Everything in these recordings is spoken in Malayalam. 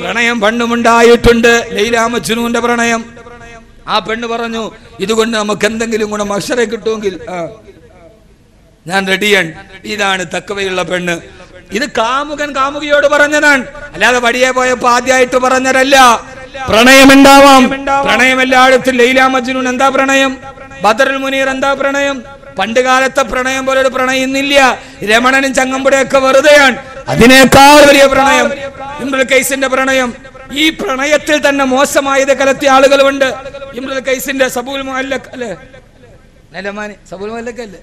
പ്രണയം പണ്ടുമുണ്ടായിട്ടുണ്ട്. ലൈല മജ്നൂന്റെ പ്രണയം. ആ പെണ്ണ് പറഞ്ഞു, ഇതുകൊണ്ട് നമുക്ക് എന്തെങ്കിലും ഗുണം അക്ഷര കിട്ടുമെങ്കിൽ ഞാൻ റെഡിയാണ്. ഇതാണ് തഖ്വയുള്ള പെണ്ണ്. ഇത് കാമുകൻ കാമുകിയോട് പറഞ്ഞതാണ്, അല്ലാതെ വഴിയെ പോയപ്പോ ആദ്യമായിട്ട് പറഞ്ഞതല്ല. പ്രണയമുണ്ടാവാം. പ്രണയം എല്ലായിടത്തും. ലൈല മജ്നൂൻ എന്താ പ്രണയം? ബദറുൽ മുനീർ എന്താ പ്രണയം? പണ്ട് കാലത്തെ പ്രണയം പോലെ ഒരു പ്രണയം ഇന്നില്ല. രമണനും ചങ്ങമ്പുഴയൊക്കെ വെറുതെയാണ്. അതിനേക്കാൾ വലിയ പ്രണയം ഇംറുൽ ഖൈസിന്റെ പ്രണയം. ഈ പ്രണയത്തിൽ തന്നെ മോശമായത് കലർത്തിയ ആളുകളുണ്ട്. ഇംറുൽ ഖൈസിന്റെ സബൂൽ മുഅല്ലഖ് അല്ലേ, സബൂൽ മുഅല്ലഖ് അല്ലേ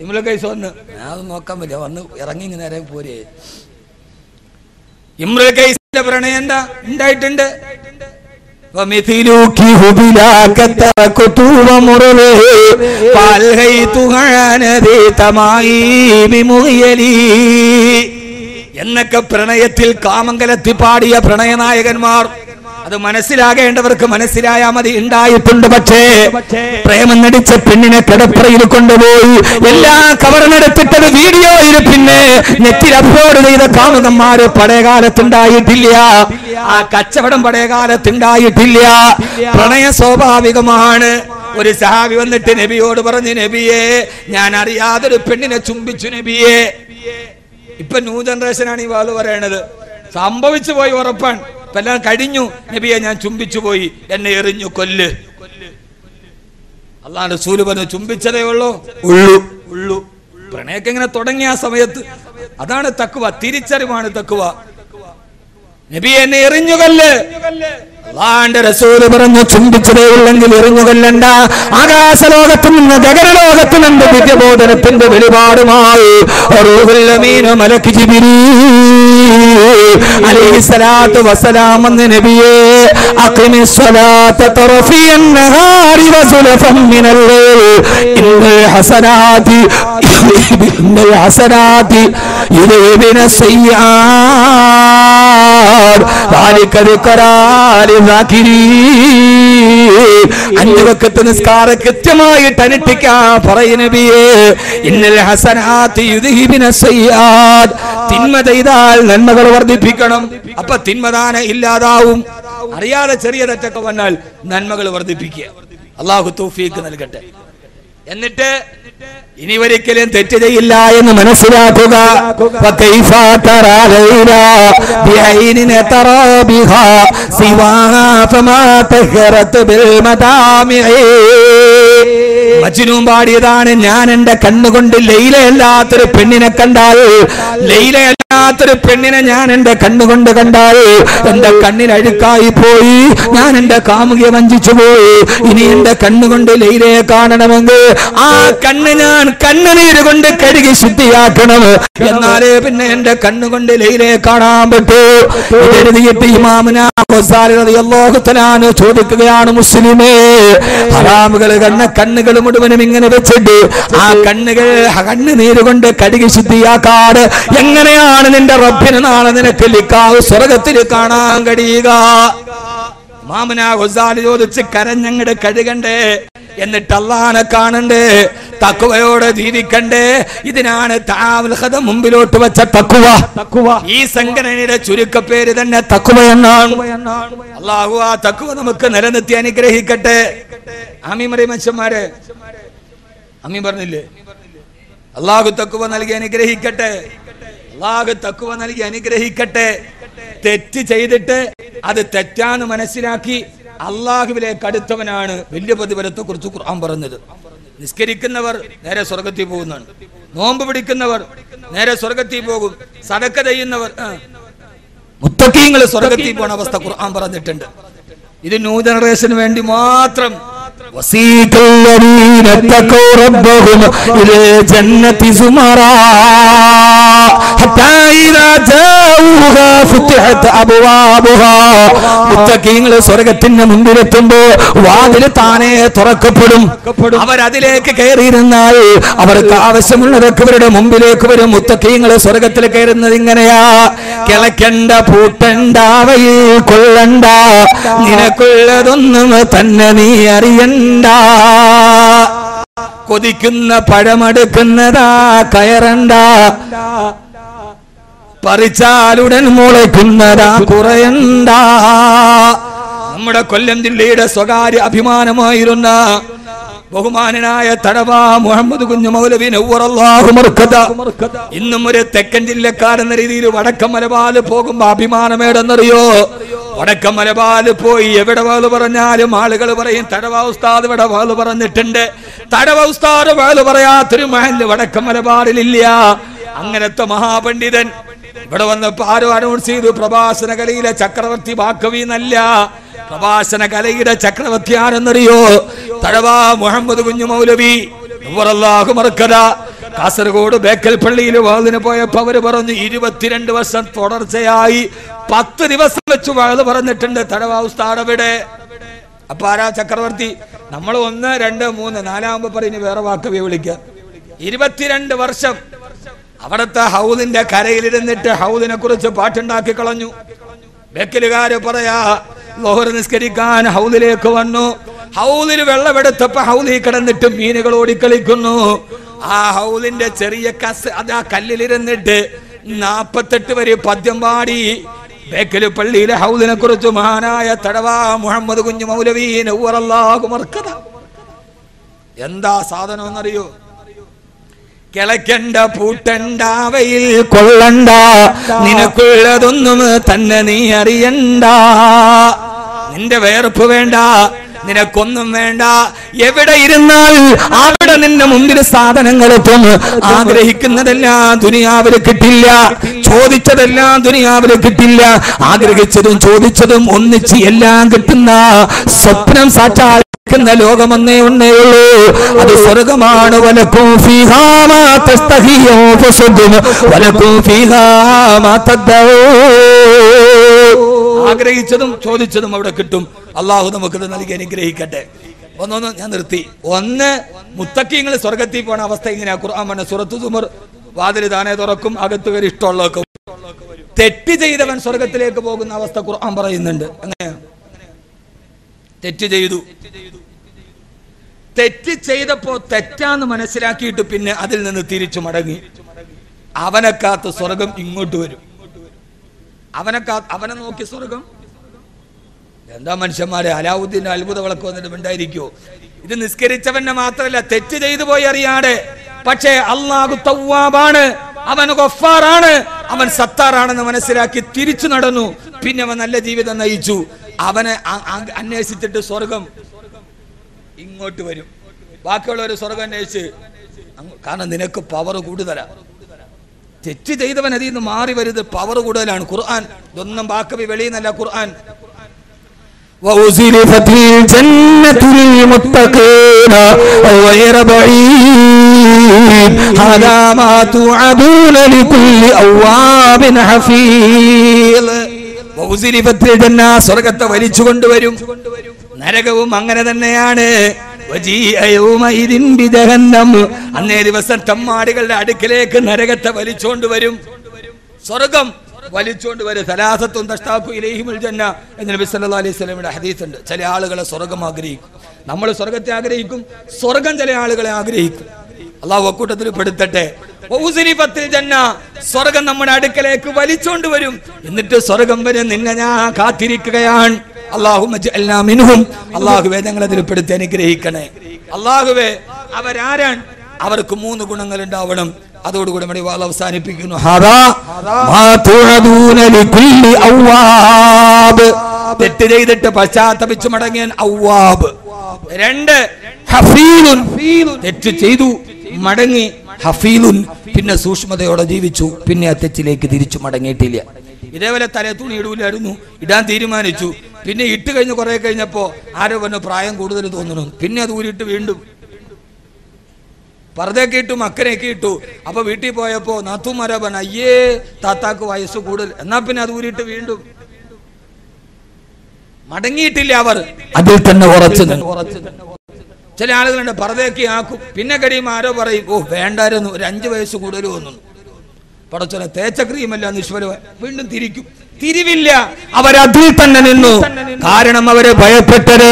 ഇംറുൽ ഖൈസ് വന്ന് ഞാൻ നോക്കാൻ പറ്റില്ല, വന്ന് ഇറങ്ങി ഇങ്ങനെ നേരെ പോരെ. ഇംറുൽ ഖൈസിന്റെ പ്രണയം എന്താ ഉണ്ടായിട്ടുണ്ട്? എന്നൊക്കെ പ്രണയത്തിൽ കാമംഗലത്തി പാടിയ പ്രണയനായകന്മാർ. അത് മനസ്സിലാകേണ്ടവർക്ക് മനസ്സിലായാ മതി. ഉണ്ടായിട്ടുണ്ട്. പക്ഷേ പ്രേമം നടിച്ച പെണ്ണിനെ കിടപ്പറയിൽ കൊണ്ടുപോയി എല്ലാ കവർന്നെടുത്തിട്ടത് വീഡിയോയിൽ പിന്നെ നെറ്റിൽ അപ്ലോഡ് ചെയ്ത കാമുകന്മാര് പഴയകാലത്തുണ്ടായിട്ടില്ല. ആ കച്ചവടം പഴയകാലത്തുണ്ടായിട്ടില്ല. പ്രണയം സ്വാഭാവികമാണ്. ഒരു സഹാബി വന്നിട്ട് നബിയോട് പറഞ്ഞു, നബിയെ ഞാൻ അറിയാതൊരു പെണ്ണിനെ ചുംബിച്ചു നബിയെ. ഇപ്പൊ ന്യൂ ജനറേഷനാണ് ഈ വാള് പറയണത്. സംഭവിച്ചു പോയി ഉറപ്പാണ്. ഇപ്പൊ എല്ലാം കഴിഞ്ഞു. നബിയെ ഞാൻ ചുംബിച്ചു പോയി, എന്നെ എറിഞ്ഞു കൊല്ല്. അല്ലാഹുവിന്റെ റസൂൽ പറഞ്ഞു, ചുംബിച്ചതേ ഉള്ളൂ. പ്രണയൊക്കെ ഇങ്ങനെ തുടങ്ങിയ ആ സമയത്ത് അതാണ് തഖ്വ. തിരിച്ചറിവാണ് തഖ്വ. നബി എന്നെ എറിഞ്ഞു കൊല്ല്. അല്ലാഹുവിന്റെ റസൂൽ പറഞ്ഞു, ചുംബിച്ചതേ ഉള്ളെങ്കിൽ എറിഞ്ഞു കൊല്ലണ്ട. ആകാശലോകത്ത് നിന്ന് ഗഗനലോകത്ത് നിന്ന് ദിവ്യബോധനത്തിന്റെ വെളിപാടുമായി റൂഹുൽ അമീൻ മലക്ക് ജിബ്രീൽ അലൈഹിസ്സലാത്തു വസ്സലാം എന്ന നബിയെ അഖിമിസ്സലാത്ത തറഫിയൻ നഹാരി വസുലഫൻ മിനൽ ലൈൽ ഇന്നൽ ഹസനാതി യുദഹിബിന സയ്യാർ ദാലിക ദിക്റാ ലിസാകിരീൻ. 5 വഖത്ത് നിസ്കാരം കൃത്യമായിട്ട് അനുഷ്ഠിക്കാൻ പറയ നബിയെ. ഇന്നൽ ഹസനാതി യുദഹിബിന സയ്യാർ. തിന്മ ചെയ്താൽ നന്മകൾ വർദ്ധിപ്പിക്കണം. അപ്പൊ തിന്മദാന ഇല്ലാതാവും. അറിയാതെ ചെറിയ തെറ്റൊക്കെ വന്നാൽ നന്മകൾ വർദ്ധിപ്പിക്കുക. അല്ലാഹു തൗഫീഖ് നൽകട്ടെ. എന്നിട്ട് ഇനി ഒരിക്കലും തെറ്റ് ചെയ്യില്ല എന്ന് മനസ്സിലാക്കുക. മജ്നൂൻ പാടിയതാണ്, ഞാൻ എന്റെ കണ്ണുകൊണ്ട് ലൈലയല്ലാത്തൊരു പെണ്ണിനെ കണ്ടാൽ, ലൈലയല്ലാത്തൊരു പെണ്ണിനെ ഞാൻ എന്റെ കണ്ണുകൊണ്ട് കണ്ടാൽ എന്റെ കണ്ണിന് അഴുക്കായി പോയി, ഞാൻ എന്റെ കാമുകിയെ വഞ്ചിച്ചു പോയി. ഇനി എന്റെ കണ്ണുകൊണ്ട് ലൈലയെ കാണണമെങ്കിൽ ആ കണ്ണ് ഞാൻ കണ്ണുനീര് കൊണ്ട് കഴുകി ശുദ്ധിയാക്കണം. എന്നാലേ പിന്നെ എന്റെ കണ്ണുകൊണ്ട് ലൈലയെ കാണാൻ പറ്റൂ. എഴുതിയിട്ട് ഇമാമുനാ ഗസാലി റളിയല്ലാഹു തആല ചോദിക്കുകയാണ്, മുസ്ലിമേ, ഹറാമുകൾ കണ്ട കണ്ണുകൾ മുഴുവനും ഇങ്ങനെ വെച്ചിട്ട് ആ കണ്ണുകൾ കണ്ണുനീര് കൊണ്ട് കഴുകി ശുദ്ധിയാക്കാട് എങ്ങനെയാണ് നിന്റെ റബ്ബിനെ നാളെ നിനക്ക് ലിഖാഹ് സ്വർഗത്തിൽ കാണാൻ കഴിയുക? ഇമാമുനാ ഗസാലി ചോദിച്ച്, കരഞ്ഞങ്ങട് കഴുകണ്ടേ, എന്നിട്ട് അല്ലാഹനെ കാണണ്ടേ, തഖ്വയോടെ ജീവിക്കണ്ടേ. ഇതിനാണ് തആവുൽ ഖദ മുമ്പിലോട്ട് വെച്ച തഖ്വ. ഈ സംഘടനയുടെ ചുരുക്കപ്പേര് തന്നെ തഖ്വ എന്നാണ്. അല്ലാഹു ആ തഖ്വ നമുക്ക് നിലനിർത്തി അനുഗ്രഹിക്കട്ടെ. ആമീൻ പറയും മനുഷ്യന്മാരെ. ആമീൻ പറഞ്ഞില്ലേ? അല്ലാഹു തഖ്വ നൽകി അനുഗ്രഹിക്കട്ടെ. അല്ലാഹു തഖ്വ നൽകി അനുഗ്രഹിക്കട്ടെ. തെറ്റ് ചെയ്തിട്ട് അത് തെറ്റാന്ന് മനസ്സിലാക്കി അല്ലാഹുവിലേക്ക് അടുത്തവനാണ് വലിയ പ്രതിഫലത്തെ കുറിച്ച് ഖുർആൻ പറഞ്ഞത്. നിസ്കരിക്കുന്നവർ നേരെ സ്വർഗത്തിൽ പോകുന്നതാണ്. നോമ്പ് പിടിക്കുന്നവർ നേരെ സ്വർഗത്തിൽ പോകും. സദഖ ചെയ്യുന്നവർ മുത്തഖീങ്ങൾ സ്വർഗത്തിൽ പോകുന്ന അവസ്ഥ ഖുർആൻ പറഞ്ഞിട്ടുണ്ട്. ഇത് ന്യൂ ജനറേഷന് വേണ്ടി മാത്രം. മുത്തഖീങ്ങൾ സ്വർഗത്തിന്റെ മുമ്പിലെത്തുമ്പോ വാതിൽ താനെ തുറക്കപ്പെടും. അവരതിലേക്ക് കയറിയിരുന്നാൽ അവർക്ക് ആവശ്യമുള്ളതൊക്കെ ഇവരുടെ മുമ്പിലേക്ക് വരും. മുത്തഖീങ്ങൾ സ്വർഗത്തിൽ കയറുന്നത് ഇങ്ങനെയാ: കിളക്കണ്ട, പൂട്ടണ്ട, അവയിൽ കൊള്ളണ്ട, നിനക്കുള്ളതൊന്നും തന്നെ നീ അറിയണ്ട, കൊതിക്കുന്ന പഴമെടുക്കുന്നതാ കയറണ്ട. പറിച്ചാലുടൻ മുളയ്ക്കുന്നതാ കുറയണ്ട. നമ്മുടെ കൊല്ലം ജില്ലയുടെ സ്വകാര്യ അഭിമാനമായിരുന്ന ബഹുമാനനായ തടവ മുഹമ്മദ് കുഞ്ഞു മൗലവി നവ്വറല്ലാഹു മർക്കദ ഇന്നും ഒരു തെക്കൻ ജില്ലക്കാരെന്ന രീതിയിൽ വടക്കൻ മലബാറിൽ പോകുമ്പോ അഭിമാനമേടെന്നറിയോ? വടക്കൻ മലബാറിൽ പോയി എവിടെ വാള് പറഞ്ഞാലും ആളുകൾ പറയും തടവ ഉസ്താദ് ഇവിടെ വാള് പറഞ്ഞിട്ടുണ്ട്. തടവ ഉസ്താദ് വാള് പറയാത്തൊരു മഹല്ല് വടക്കൻ മലബാറിലില്ല. അങ്ങനത്തെ മഹാപണ്ഡിതൻ ഇവിടെ വന്നപ്പോ ആരും അനൗൺസ് ചെയ്തു പ്രഭാഷണ കലയിലെ ചക്രവർത്തി ബാക്കവി എന്നല്ല, പ്രഭാഷണ കലയുടെ ചക്രവർത്തി ആരെന്നറിയോ? തടവ മുഹമ്മദ് കുഞ്ഞു മൗലവി നവ്വറല്ലാഹു മർക്കദ. കാസർഗോഡ് ബേക്കൽ പള്ളിയിൽ വാളിന് പോയപ്പോ അവര് പറഞ്ഞു 22 വർഷം തുടർച്ചയായി 10 ദിവസം വെച്ച് വാള് പറഞ്ഞിട്ടുണ്ട് തടവ ഉസ്താദ് അവിടെ. അപ്പൊ ആരാ ചക്രവർത്തി? നമ്മൾ 1, 2, 3 4 പറയുന്ന വേറെ വാക്കവി വിളിക്കുക. 22 വർഷം അവിടുത്തെ ഹൗദിന്റെ കരയിലിരുന്നിട്ട് ഹൗദിനെ കുറിച്ച് പാട്ടുണ്ടാക്കി കളഞ്ഞു. ബേക്കലുകാര് പറയാ ലോഹർ നിസ്കരിക്കാൻ ഹൗദിലേക്ക് വന്നു. ഹൗദിൽ വെള്ളമെടുത്തപ്പോ ഹൗദിൽ കിടന്നിട്ട് മീനുകൾ ഓടിക്കളിക്കുന്നു. ആ ഹൗദിന്റെ ചെറിയ കസ് അത് ആ കല്ലിലിരുന്നിട്ട് 48 വരെ പദ്യം പാടി ബേക്കല് പള്ളിയിലെ ഹൗദിനെ കുറിച്ച് മഹാനായ തടവ മുഹമ്മദ് കുഞ്ഞു മൗലവി നവ്വറല്ലാഹു മർക്കദ. എന്താ സാധനം എന്നറിയോ? കിളക്കണ്ട പൂട്ടണ്ട അവയിൽ കൊള്ളണ്ട, നിനക്കുള്ളതൊന്നും തന്നെ നീ അറിയണ്ട. നിന്റെ വേർപ്പ് വേണ്ട, നിനക്കൊന്നും വേണ്ട. എവിടെ ഇരുന്നാൽ അവിടെ നിന്റെ മുമ്പിൽ സാധനങ്ങളെത്തും. ആഗ്രഹിക്കുന്നതെല്ലാം ദുനിയാവിൽ കിട്ടില്ല, ചോദിച്ചതെല്ലാം ദുനിയാവിൽ കിട്ടില്ല. ആഗ്രഹിച്ചതും ചോദിച്ചതും ഒന്നിച്ച് എല്ലാം കിട്ടുന്ന സ്വപ്നം സാക്ഷാൽ ലോകമെന്നേ ഉള്ളൂ. അത് സ്വർഗമാണ്. വലക്കും ഫീഹാ മാ തസ്തഹിയൂ ഫസുദ്ദും വലക്കും ഫീഹാ മാ തദ്ദഊ. ആഗ്രഹിച്ചതും ചോദിച്ചതും അവിടെ കിട്ടും. അള്ളാഹു നമുക്കത് നൽകി അനുഗ്രഹിക്കട്ടെ. ഒന്നൊന്ന് ഞാൻ നിർത്തി. ഒന്ന്, മുത്തഖീങ്ങൾ സ്വർഗത്തിൽ പോണ അവസ്ഥ ഇങ്ങനെയാ. ഖുർആൻ പറഞ്ഞ സൂറത്ത് സുമർ വാതിൽ താനേ തുറക്കും, അകത്ത് കയറി ഇഷ്ടമുള്ളതൊക്കെ. തെറ്റ് ചെയ്തവൻ സ്വർഗത്തിലേക്ക് പോകുന്ന അവസ്ഥ ഖുർആൻ പറയുന്നുണ്ട്. അങ്ങനെയാ, തെറ്റ് ചെയ്തു, തെറ്റ് ചെയ്തപ്പോ തെറ്റാന്ന് മനസ്സിലാക്കിയിട്ട് പിന്നെ അതിൽ നിന്ന് തിരിച്ചു മടങ്ങി അവനെക്കാത്ത് സ്വർഗം ഇങ്ങോട്ട് വരും. അവനെ നോക്കി സ്വർഗം. എന്താ മനുഷ്യന്മാരെ, അലാവുദ്ദീന്റെ അത്ഭുത വിളക്ക് വന്നിട്ട് ഉണ്ടായിരിക്കോ? ഇത് നിസ്കരിച്ചവനെ മാത്രല്ല, തെറ്റ് ചെയ്തു പോയി അറിയാതെ. പക്ഷേ അല്ലാഹു തവ്വാബാണ്, അവൻ ഗഫാറാണ്, അവൻ സത്താറാണെന്ന് മനസ്സിലാക്കി തിരിച്ചു നടന്നു. പിന്നെ അവൻ നല്ല ജീവിതം നയിച്ചു. അവനെ അന്വേഷിച്ചിട്ട് സ്വർഗം ഇങ്ങോട്ട് വരും. ബാക്കിയുള്ളവർ സ്വർഗം അന്വേഷിച്ച്, കാരണം നിനക്ക് പവർ കൂടുതലാ. തെറ്റ് ചെയ്തവൻ അതിൽ നിന്ന് മാറി വരുന്നത് പവർ കൂടുതലാണ്. ഖുർആൻ ഇതൊന്നും ബാക്കവി വെളിയിൽ നിന്നല്ല. ഖുർആൻ സ്വർഗത്തെ വലിച്ചു കൊണ്ടുവരും. നരകവും അങ്ങനെ തന്നെയാണ്. അന്നേ ദിവസം തമ്മാടികളുടെ അടുക്കിലേക്ക് നരകത്തെ വലിച്ചോണ്ട് വരും. സ്വർഗം വലിച്ചോണ്ട് വരും. സലാസത്തും തഷ്താഖു ഇലൈഹിമുൽ ജന്ന എന്ന് നബി സല്ലല്ലാഹു അലൈഹി വസല്ലമയുടെ ഹദീസ് ഉണ്ട്. ചില ആളുകളെ സ്വർഗം ആഗ്രഹിക്കും. നമ്മൾ സ്വർഗത്തെ ആഗ്രഹിക്കും, സ്വർഗം ചില ആളുകളെ ആഗ്രഹിക്കും. അള്ളാഹു അക്കൂട്ടത്തിൽ പെടുത്തട്ടെ. സ്വർഗം നമ്മുടെ അടുക്കലേക്ക് വലിച്ചോണ്ട് വരും. എന്നിട്ട് സ്വർഗം വരെ നിന്നെ ഞാൻ കാത്തിരിക്കുകയാണ്. അള്ളാഹുവേ ഞങ്ങൾ അതിൽ പെടുത്തി അനുഗ്രഹിക്കണേ. അള്ളാഹുവേ, അവരാരാണ്? അവർക്ക് 3 ഗുണങ്ങൾ ഉണ്ടാവണം. അതോടുകൂടി നമ്മുടെ വാൾ അവസാനിപ്പിക്കുന്നു. തെറ്റ് ചെയ്തിട്ട് പശ്ചാത്തപിച്ചു മടങ്ങിയ ഔവാബ്. 2, തെറ്റ് ചെയ്തു മടങ്ങി ഹഫീലുൻ, പിന്നെ സൂക്ഷ്മതയോടെ ജീവിച്ചു, പിന്നെ ആ തെറ്റിലേക്ക് തിരിച്ചു മടങ്ങിയിട്ടില്ല. ഇതേപോലെ തലേ തുണി ഇടൂലായിരുന്നു, ഇടാൻ തീരുമാനിച്ചു. പിന്നെ ഇട്ട് കഴിഞ്ഞ് കുറെ കഴിഞ്ഞപ്പോ ആരോ പറഞ്ഞു പ്രായം കൂടുതൽ തോന്നുന്നു. പിന്നെ അത് ഊരിട്ട് വീണ്ടും പർദ്ദയൊക്കെ ഇട്ടു, മക്കനെയൊക്കെ ഇട്ടു. അപ്പൊ വീട്ടിൽ പോയപ്പോ നാത്തൂമാരാ പറഞ്ഞു, അയ്യേ താത്താക്ക് വയസ്സ് കൂടുതൽ. എന്നാ പിന്നെ അത് ഊരിട്ട് വീണ്ടും മടങ്ങിയിട്ടില്ല. അവർ അതിൽ തന്നെ ഉറച്ചു. ചില ആളുകളുണ്ട് പർദ്ദയൊക്കെ ആക്കും, പിന്നെ കഴിയുമ്പോൾ ആരോ പറയും, ഓ വേണ്ടായിരുന്നു, ഒരു 5 വയസ്സ് കൂടുതൽ തോന്നുന്നു. പടച്ചോനെ തേച്ച ക്രീമല്ല നിഷ്ഫലമായി, വീണ്ടും തിരിക്കും. തിരിവില്ല. അവരതിൽ തന്നെ നിന്നു. കാരണം അവര് ഭയപ്പെട്ടത്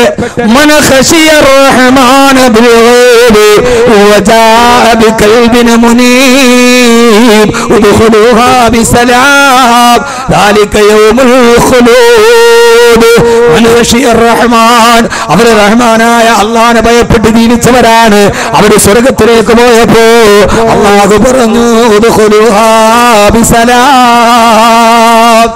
മൻ ഖശിയ റഹ്മാന ബിൽ ഗൈബി വജാഅ ബിഖൽബിൻ മുനീബ് ഉദ്ഖുലൂഹാ ബിസലാം ദാലിക യൗമുൽ ഖുലൂദ്. മൻ ഖശിയ റഹ്മാൻ, അവര് റഹ്മാനായ അല്ലാഹുവിനെ ഭയപ്പെട്ട് ജീവിച്ചവരാണ്. അവര് സ്വർഗ്ഗത്തിലേക്ക് പോയപ്പോ അല്ലാഹു പറഞ്ഞു ഉദ്ഖുലൂഹാ ബിസലാം,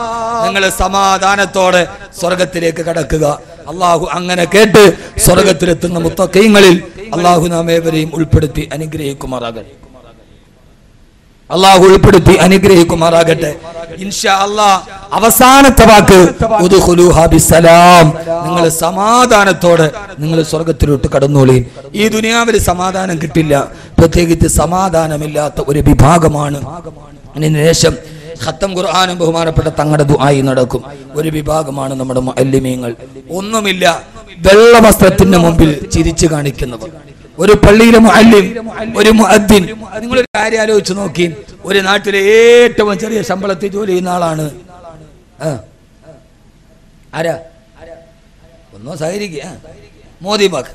നിങ്ങൾ സമാധാനത്തോടെ സ്വർഗത്തിലേക്ക് കടക്കുക. അള്ളാഹു അങ്ങനെ കേട്ട് സ്വർഗത്തിലെത്തുന്ന മുത്തഖീങ്ങളിൽ അള്ളാഹു നാം ഏവരെയും ഉൾപ്പെടുത്തി അനുഗ്രഹിക്കുമാറാകട്ടെ. അള്ളാഹു ഉൾപ്പെടുത്തി അനുഗ്രഹിക്കുമാറാകട്ടെ. ഇൻഷാ അല്ലാഹ് അവസാനത്തെ വാക്ക് ഉദ്ഖുലൂഹാ ബിസലാം, നിങ്ങൾ സമാധാനത്തോടെ നിങ്ങൾ സ്വർഗത്തിലോട്ട് കടന്നോളി. ഈ ദുനിയാവിൽ സമാധാനം കിട്ടില്ല. പ്രത്യേകിച്ച് സമാധാനമില്ലാത്ത ഒരു വിഭാഗമാണ്. അതിനുശേഷം ഖത്തം ഖുർആനും ബഹുമാനപ്പെട്ട തങ്ങളുടെ ദുആയി നടക്കും. ഒരു വിഭാഗമാണ് നമ്മുടെ മുഅല്ലിമീങ്ങൾ. ഒന്നുമില്ല, വെള്ള വസ്ത്രത്തിന് മുമ്പിൽ ചിരിച്ചു കാണിക്കുന്നവർ. ഒരു പള്ളിയിലെ മുഅല്ലിം, ഒരു മുഅദ്ദിൻ. നിങ്ങളൊരു കാര്യം ആലോചിച്ച് നോക്കി. ഒരു നാട്ടിലെ ഏറ്റവും ചെറിയ ശമ്പളത്തിൽ ജോലി ചെയ്യുന്ന ആളാണ് ആരാ? ഒന്നോ സഹകരിക്കുക, മോദി ബാഗ്.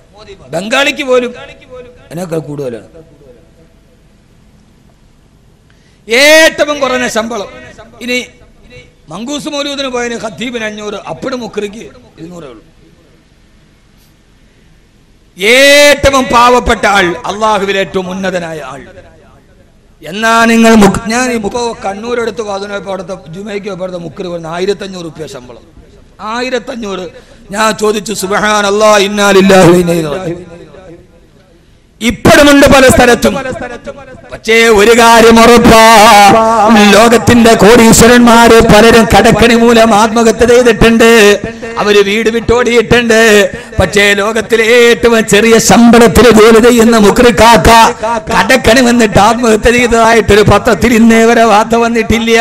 ബംഗാളിക്ക് പോലും അതിനേക്കാൾ കൂടുതലാണ്. ഏറ്റവും കുറഞ്ഞ ശമ്പളം. ഇനി മങ്കൂസ് മൗലൂദിന് പോയതിന് ഖത്തീബിന് 500, അപ്പഴും മുക്രിക്ക് 200 ഉള്ളൂ. ഏറ്റവും പാവപ്പെട്ട ആൾ, അള്ളാഹുവിൽ ഏറ്റവും ഉന്നതനായ ആൾ. എന്നാ നിങ്ങൾ ഞാൻ ഇപ്പോ കണ്ണൂരെടുത്ത് അതിനൊപ്പം അവിടുത്തെ ജുമയ്ക്ക് അവിടുത്തെ മുക്രി പറഞ്ഞ 1500 രൂപ ശമ്പളം. 1500. ഞാൻ ചോദിച്ചു സുബ്ഹാനല്ലാഹ് ഇന്നാ ലില്ലാഹി വ ഇന്നാ ഇലൈഹി റാജിഊൻ. ഇപ്പോഴുമുണ്ട് പല സ്ഥലത്തും. പക്ഷേ ഒരു കാര്യം ഉറപ്പാ, ലോകത്തിന്റെ കോടീശ്വരന്മാര് പലരും കടക്കണി മൂലം ആത്മഹത്യ ചെയ്തിട്ടുണ്ട്. അവര് വീട് വിട്ടോടിയിട്ടുണ്ട്. പക്ഷേ ലോകത്തിലെ ഏറ്റവും ചെറിയ ശമ്പളത്തിൽ ജോലി ചെയ്യുന്ന മുക്രിക്കാക്ക കടക്കണി വന്നിട്ട് ആത്മഹത്യ ചെയ്തതായിട്ടൊരു പത്രത്തിൽ ഇന്നേ വരെ വാർത്ത വന്നിട്ടില്ല.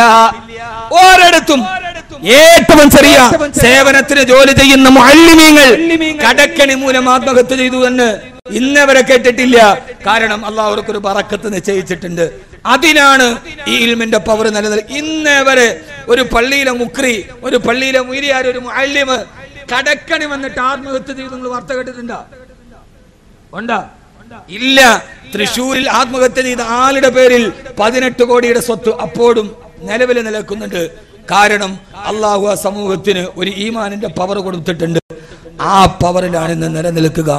ഓരിടത്തും ഏറ്റവും ചെറിയ സേവനത്തിന് ജോലി ചെയ്യുന്ന മുഅല്ലിമീങ്ങൾ കടക്കണി മൂലം ആത്മഹത്യ ചെയ്തു എന്ന് ഇന്നവരെ കേട്ടിട്ടില്ല. കാരണം അള്ളാഹു അവർക്കൊരു ബറക്കത്ത് നിശ്ചയിച്ചിട്ടുണ്ട്. അതിനാണ് ഈ ഇൽമിന്റെ പവർ നിലനിൽക്കുന്നത്. ഇന്നവരെ ഒരു പള്ളിയിലെ മുക്രി, ഒരു പള്ളിയിലെ മുരിയാർ, ഒരു മുഅല്ലിമ് കടക്കണി വന്നിട്ട് ആത്മഹത്യ ചെയ്തു നിങ്ങൾ വാർത്ത കേട്ടിട്ടുണ്ടോ? ഉണ്ടോ? ഇല്ല. തൃശ്ശൂരിൽ ആത്മഹത്യ ചെയ്ത ആളുടെ പേരിൽ 18 കോടിയുടെ സ്വത്ത് അപ്പോഴും നിലവിൽ നിലനിൽക്കുന്നുണ്ട്. കാരണം അള്ളാഹു ആ സമൂഹത്തിന് ഒരു ഈമാനിന്റെ പവർ കൊടുത്തിട്ടുണ്ട്. ആ പവറിലാണ് ഇന്ന് നിലനിൽക്കുക.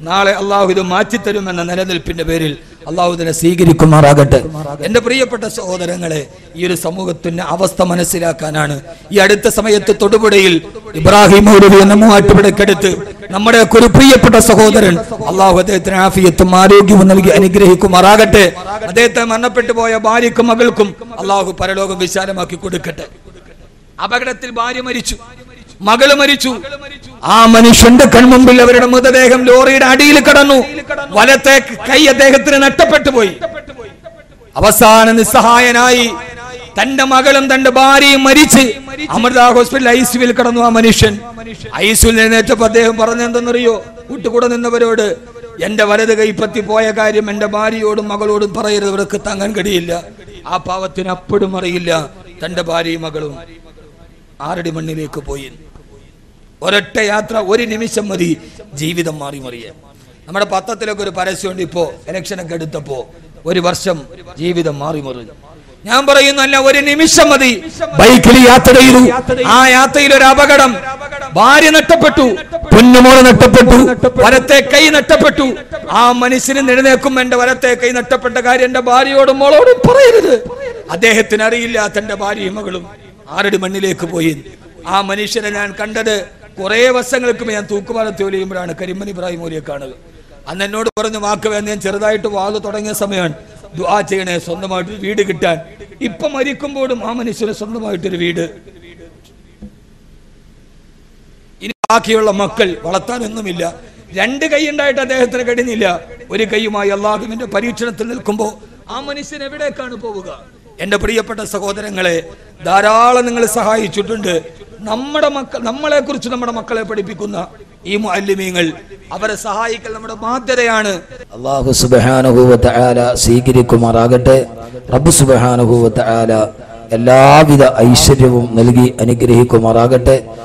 നാളെ അള്ളാഹു ഇത് മാറ്റിത്തരുമെന്ന നിലനിൽപ്പിന്റെ പേരിൽ അള്ളാഹു ഇതിനെ സ്വീകരിക്കുമാറാകട്ടെ. എന്റെ പ്രിയപ്പെട്ട സഹോദരങ്ങളെ, ഈ ഒരു സമൂഹത്തിന്റെ അവസ്ഥ മനസ്സിലാക്കാനാണ് ഈ അടുത്ത സമയത്ത് തൊടുപുഴയിൽ ഇബ്രാഹിം മൗലവി എന്ന മൂവാറ്റുപുഴക്കടുത്ത് നമ്മുടെ ഒരു പ്രിയപ്പെട്ട സഹോദരൻ, അള്ളാഹു അദ്ദേഹത്തിന് ആഫിയത്തും ആരോഗ്യവും നൽകി അനുഗ്രഹിക്കുമാറാകട്ടെ. അദ്ദേഹത്തെ മരണപ്പെട്ടു പോയ ഭാര്യക്കും മകൾക്കും അള്ളാഹു പരലോകം വിശാലമാക്കി കൊടുക്കട്ടെ. അപകടത്തിൽ ഭാര്യ മരിച്ചു, മകള് മരിച്ചു. ആ മനുഷ്യന്റെ കൺമുമ്പിൽ അവരുടെ മൃതദേഹം ലോറിയുടെ അടിയിൽ കടന്നു. വലത്തെ കൈ അദ്ദേഹത്തിന് നഷ്ടപ്പെട്ടു പോയി. അവസാന നിസ്സഹായനായി തന്റെ മകളും തന്റെ ഭാര്യയും മരിച്ച് അമൃത ഹോസ്പിറ്റൽ ഐസിയുവിൽ കടന്നു. ആ മനുഷ്യൻ ഐസിയുവിൽ എഴുന്നേറ്റപ്പോൾ അദ്ദേഹം പറഞ്ഞെന്തെന്നറിയോ? കൂട്ടുകൂടെ നിന്നവരോട്, എന്റെ വലത് കൈപ്പത്തി പോയ കാര്യം എന്റെ ഭാര്യയോടും മകളോടും പറയരുത്, ഇവർക്ക് താങ്ങാൻ കഴിയില്ല. ആ പാവത്തിന് അപ്പോഴും അറിയില്ല തന്റെ ഭാര്യയും മകളും ആറടി മണ്ണിലേക്ക് പോയി. ഒരൊറ്റ യാത്ര, ഒരു നിമിഷം മതി ജീവിതം മാറി മറിയാൻ. നമ്മുടെ പത്രത്തിലൊക്കെ ഒരു പരസ്യമുണ്ട്. ഇപ്പോ ഇലക്ഷനൊക്കെ എടുത്തപ്പോ 1 വർഷം ജീവിതം മാറി മറിഞ്ഞു. ഞാൻ പറയുന്നല്ല, ഒരു നിമിഷം മതി. ബൈക്കിൽ യാത്ര ചെയ്തു. ആ യാത്രയിൽ ഒരു അപകടം, ഭാര്യ നഷ്ടപ്പെട്ടു, പൊന്നുമോള് നഷ്ടപ്പെട്ടു, വലത്തെ കൈ നഷ്ടപ്പെട്ടു. ആ മനുഷ്യന് എഴുന്നേക്കും, എന്റെ വലത്തെ കൈ നഷ്ടപ്പെട്ട കാര്യം എന്റെ ഭാര്യയോടും മോളോടും പറയരുത്. അദ്ദേഹത്തിന് അറിയില്ല തന്റെ ഭാര്യയും മകളും ആറടി മണ്ണിലേക്ക് പോയി. ആ മനുഷ്യനെ ഞാൻ കണ്ടത് കുറെ വർഷങ്ങൾക്ക് ഞാൻ തൂക്കുപാലത്ത് ജോലി ചെയ്യുമ്പോഴാണ് കരിമൻ ഇബ്രാഹിം മൗലിയെ കാണുക. അന്ന് എന്നോട് പറഞ്ഞു, വാക്ക് വേണ്ട, ഞാൻ ചെറുതായിട്ട് വാത് തുടങ്ങിയ സമയമാണ്, ദുആ ചെയ്യണേ സ്വന്തമായിട്ട് വീട് കിട്ടാൻ. ഇപ്പൊ മരിക്കുമ്പോഴും ആ മനുഷ്യന് സ്വന്തമായിട്ടൊരു വീട്. ഇനി ബാക്കിയുള്ള മക്കൾ വളർത്താനൊന്നുമില്ല. 2 കൈ ഉണ്ടായിട്ട് അദ്ദേഹത്തിന് കഴിഞ്ഞില്ല. ഒരു കൈയുമായി അള്ളാഹുവിന്റെ പരീക്ഷണത്തിൽ നിൽക്കുമ്പോ ആ മനുഷ്യൻ എവിടേക്കാണ് പോവുക? എന്റെ പ്രിയപ്പെട്ട സഹോദരങ്ങളെ, ധാരാളം നിങ്ങൾ സഹായിച്ചിട്ടുണ്ട്. നമ്മുടെ മക്കൾ, നമ്മളെ കുറിച്ച് നമ്മുടെ മക്കളെ പഠിപ്പിക്കുന്ന ഈ മുഅല്ലിമീങ്ങൾ, അവരെ സഹായിക്കൽ നമ്മുടെ ബാധ്യതയാണ്. അല്ലാഹു സുബ്ഹാനഹു വ തആല സ്വീകരിക്കുമാറാകട്ടെ. റബ്ബ് സുബ്ഹാനഹു വ തആല എല്ലാവിധ ഐശ്വര്യവും നൽകി അനുഗ്രഹിക്കുമാറാകട്ടെ.